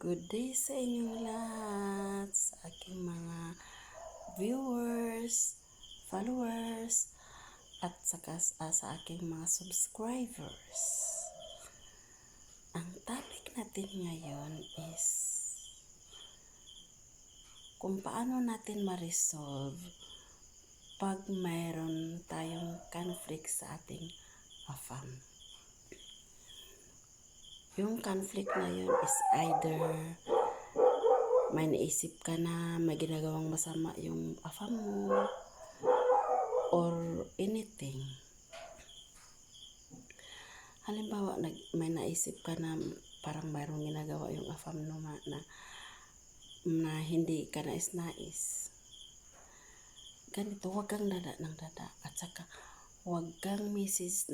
Good day sa inyong lahat, sa aking mga viewers, followers, at saka sa aking mga subscribers. Ang topic natin ngayon is kung paano natin ma-resolve pag mayroon tayong conflict sa ating AFAM. Yung conflict na yun is either may naisip ka na may ginagawang masama yung AFAM mo or anything. Halimbawa, may naisip ka na parang mayroong ginagawa yung AFAM mo na hindi ka nais-nais. Ganito, huwag kang dada ng dada at saka huwag kang message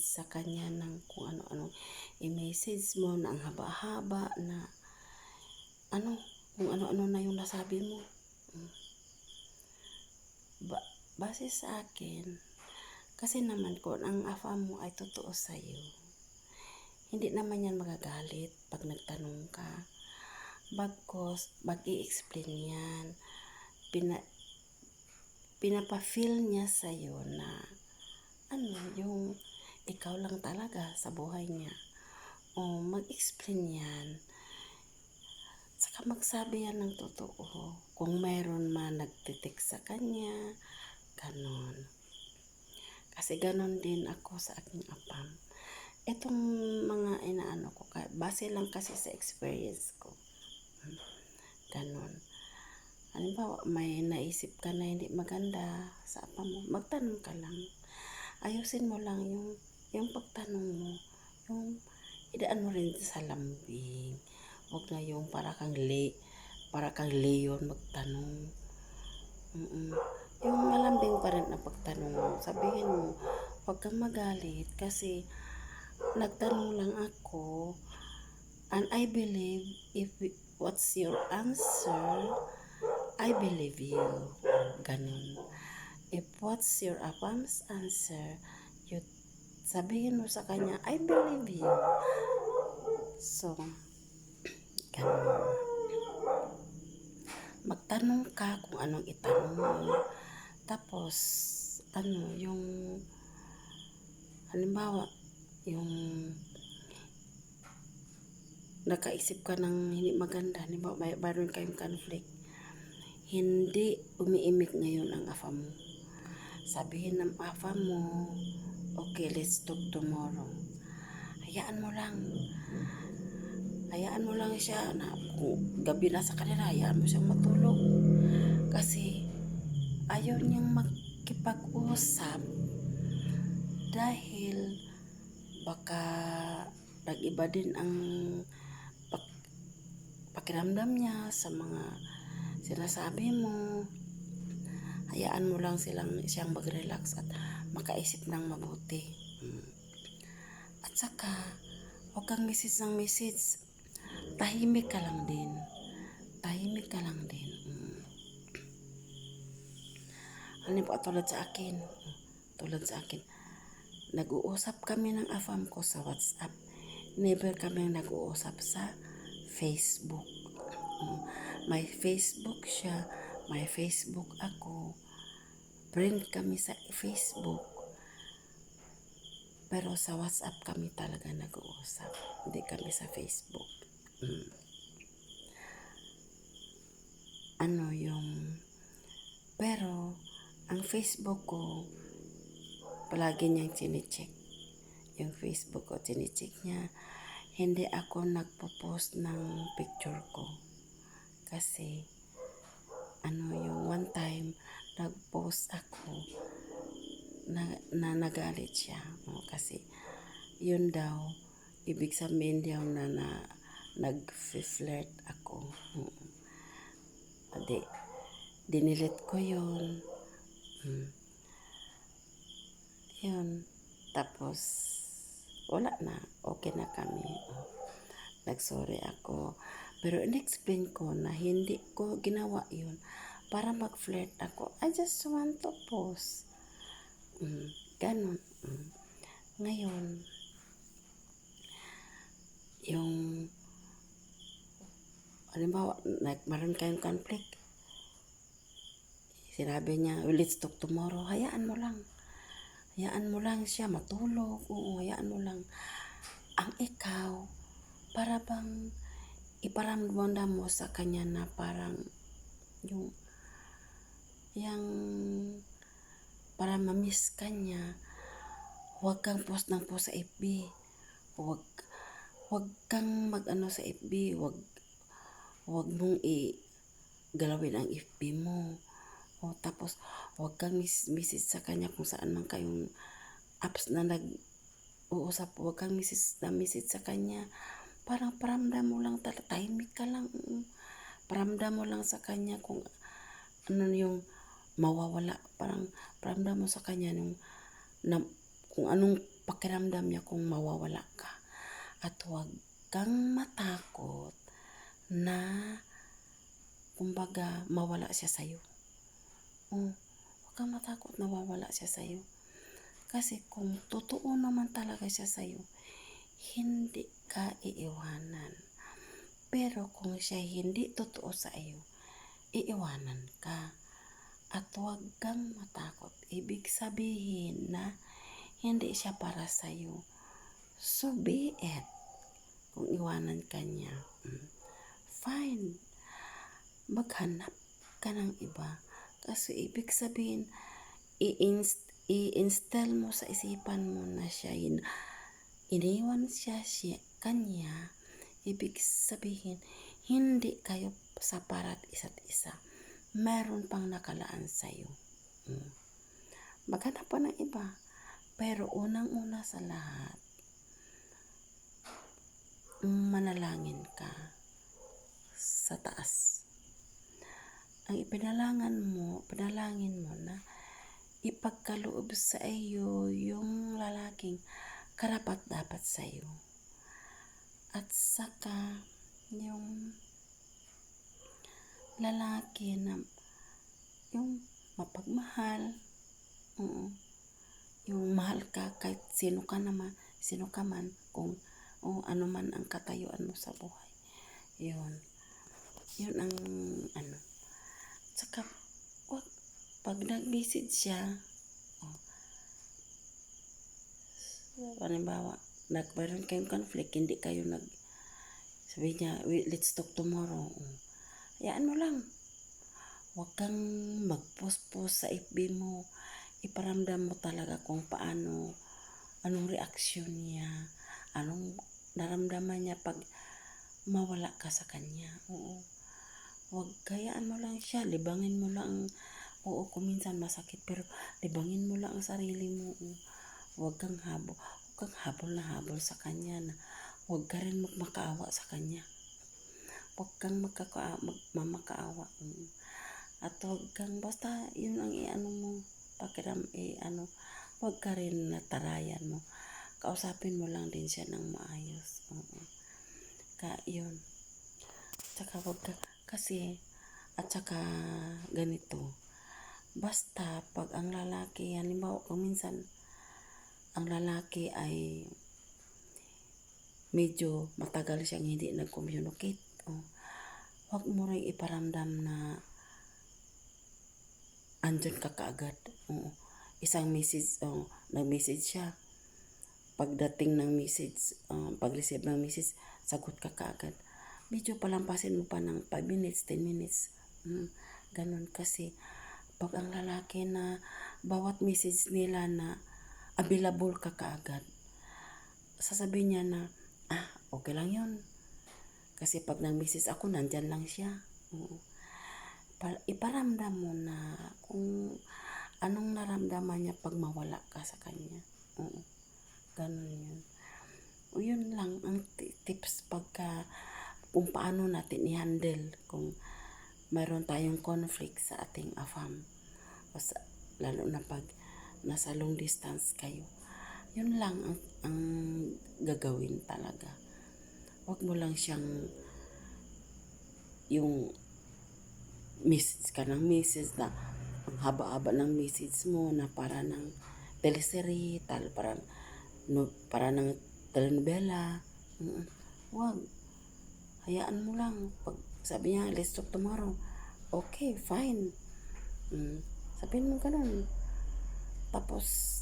sa kanya ng kung ano-ano i-message mo na ang haba-haba na kung ano-ano na yung nasabi mo. Base sa akin, kasi naman kung ang AFAM mo ay totoo sa'yo, hindi naman yan magagalit pag nagtanong ka. Bagkos, mag-i-explain yan. Pinapa-feel niya sa'yo na yung ikaw lang talaga sa buhay niya. O mag-explain yan. Saka magsabi yan ng totoo. Kung mayroon man nagtitext sa kanya, ganon. Kasi ganon din ako sa aking AFAM. Itong mga inaano ko, base lang kasi sa experience ko. Ganon. Halimbawa, may naisip ka na hindi maganda sa AFAM mo, magtanong ka lang. Ayusin mo lang yung pagtanong mo. Yung idaan mo rin sa lambing. Huwag na yung para kang leon magtanong. Yung malambing pa rin ang pagtanong mo. Sabihin mo, huwag kang magalit kasi nagtanong lang ako and I believe what's your answer, I believe you. Ganon. If what's your AFAM's answer, sabihin mo sa kanya, I believe you. So, ganon. Magtanong ka kung anong itanong mo. Tapos, yung halimbawa, yung nakaisip ka ng hindi maganda, halimbawa, mayroon kayong conflict, hindi umiimik ngayon ang AFAM mo. Sabihin ng AFAM mo, okay, let's talk tomorrow. Hayaan mo lang siya na kung gabi na sa kanila, hayaan mo siyang matulog. Kasi ayaw niyang makipag-usap dahil baka nag-iba din ang pakiramdam niya sa mga sinasabi mo. Hayaan mo lang siyang mag-relax at makaisip ng mabuti. At saka, huwag kang message. Tahimik ka lang din. Halimbawa, tulad sa akin, nag-uusap kami ng AFAM ko sa WhatsApp. Never kami nag-uusap sa Facebook. May Facebook siya, may Facebook ako. Friend kami sa Facebook. Pero sa WhatsApp kami talaga nag-uusap. Hindi kami sa Facebook. Pero ang Facebook ko, palagi niyang chine-check. Yung Facebook ko, chine-check niya. Hindi ako nagpo-post ng picture ko. Kasi, yung one time, nag-post ako na nagalit siya. Kasi, yun daw, ibig sabihin daw na nag-flirt ako. Dinilit ko yun. Yun. Tapos, wala na. Okay na kami. Nag-sorry ako. Pero in-explain ko na hindi ko ginawa yun para mag-flirt ako. I just want to post. Ganon. Ngayon, yung halimbawa, meron kayong conflict, sinabi niya, let's talk tomorrow, hayaan mo lang. Hayaan mo lang siya matulog, oo, hayaan mo lang. Ang ikaw, para bang iparamdam mo sa kanya na parang yung para ma-miss kanya, huwag kang post ng post sa FB. Huwag kang mag-ano sa FB, huwag mong galawin ang FB mo. O tapos, huwag kang message sa kanya kung saan man kayong apps na nag-uusap. Huwag kang message sa kanya. Parang paramdam mo lang, tahimik ka lang. Paramdam mo lang sa kanya kung ano yung mawawala. Parang paramdam mo sa kanya kung anong pakiramdam niya kung mawawala ka. At huwag kang matakot na kumbaga mawala siya sa'yo. Huwag kang matakot na mawala siya sa'yo. Kasi kung totoo naman talaga siya sa'yo, hindi ka iiwanan. Pero kung siya hindi totoo sa iyo, iiwanan ka. At huwag kang matakot. Ibig sabihin na hindi siya para sa'yo. So be it. Kung iwanan ka niya, fine. Maghanap ka ng iba. Kasi ibig sabihin, i-install mo sa isipan mo na siya, iniwan siya kanya. Ibig sabihin, hindi kayo saparat isa't isa. Meron pang nakalaan sa'yo. Maghanap pa ng iba. Pero unang-una sa lahat, manalangin ka sa taas. Ang panalangin mo na ipagkaloob sa iyo yung lalaking karapat-dapat sa iyo. At saka yung lalaki na yung mapagmahal, yung mahal ka kahit sino ka man, kung ano man ang katayuan mo sa buhay. Yun ang saka pag nag-message siya, halimbawa, mayroon kayong conflict, hindi kayo sabi niya, let's talk tomorrow. Hayaan mo lang. Huwag kang mag-post sa FB mo. Iparamdam mo talaga kung anong reaksyon niya, anong naramdaman niya pag mawala ka sa kanya. Oo. Huwag, hayaan mo lang siya, libangin mo lang. Oo, kung minsan masakit, pero libangin mo lang ang sarili mo. Huwag kang habol na habol sa kanya na huwag ka rin magmakaawa sa kanya. Huwag kang mamakaawa. At huwag kang, basta yun ang mo, huwag ka rin natarayan mo. Kausapin mo lang din siya ng maayos. Yun. Tsaka at saka ganito. Basta pag ang lalaki, halimbawa kung minsan, ang lalaki ay medyo matagal siyang hindi nag-communicate. Huwag mo rin iparamdam na andyan ka kaagad. Isang message, nag-message siya. Pagdating ng message, pag-receive ng message, sagot ka kaagad. Medyo palampasin mo pa ng 5 minutes, 10 minutes. Ganun kasi pag ang lalaki na bawat message nila na available ka kaagad, sasabihin niya na, okay lang yun. Kasi pag nag-message ako, nandyan lang siya. Iparamdam mo na kung anong naramdaman niya pag mawala ka sa kanya. Ganun yun. Yun lang ang tips kung paano natin i-handle kung mayroon tayong conflict sa ating afam. Lalo na pag nasa long distance kayo. Yun lang ang gagawin talaga. Huwag mo lang siyang yung message ka ng message na ang haba-haba ng message mo na para ng teleserye, para ng telenovela. Huwag. Hayaan mo lang. Pag Sabi niya, let's talk tomorrow. Okay, fine. Sabihin mo ganun. Tapos,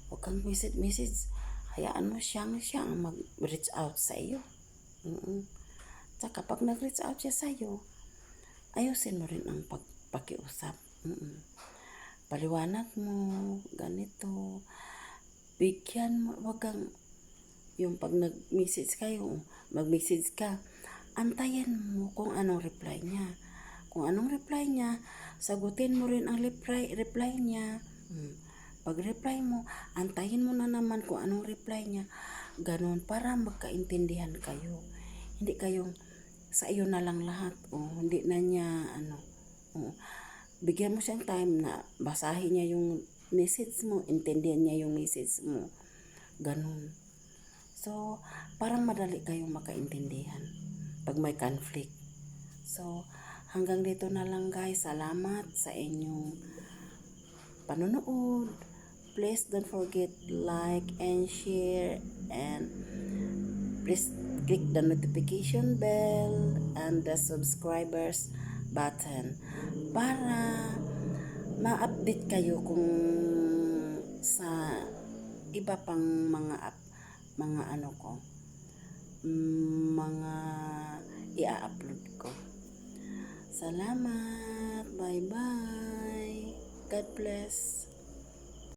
huwag kang message. Hayaan mo siyang mag-reach out sa iyo. Tsaka pag nag-reach out siya sa iyo, ayusin mo rin ang pakiusap. Paliwanag mo, ganito. Bigyan mo, wag kang, yung pag mag-message ka, antayin mo kung anong reply niya. Kung anong reply niya, sagutin mo rin ang reply niya. Pag reply mo, antayin mo na naman kung anong reply niya. Ganon, para magkaintindihan kayo. Hindi kayong sa iyo na lang lahat. Hindi na niya, bigyan mo siyang time na basahin niya yung message mo, intindihan niya yung message mo. Ganon. So, parang madali kayong makaintindihan pag may conflict. So, hanggang dito na lang guys. Salamat sa inyong panonood. Please don't forget like and share, and please click the notification bell and the subscribers button para ma-update kayo kung sa iba pang mga mga i-upload ko. Salamat. Bye-bye. God bless.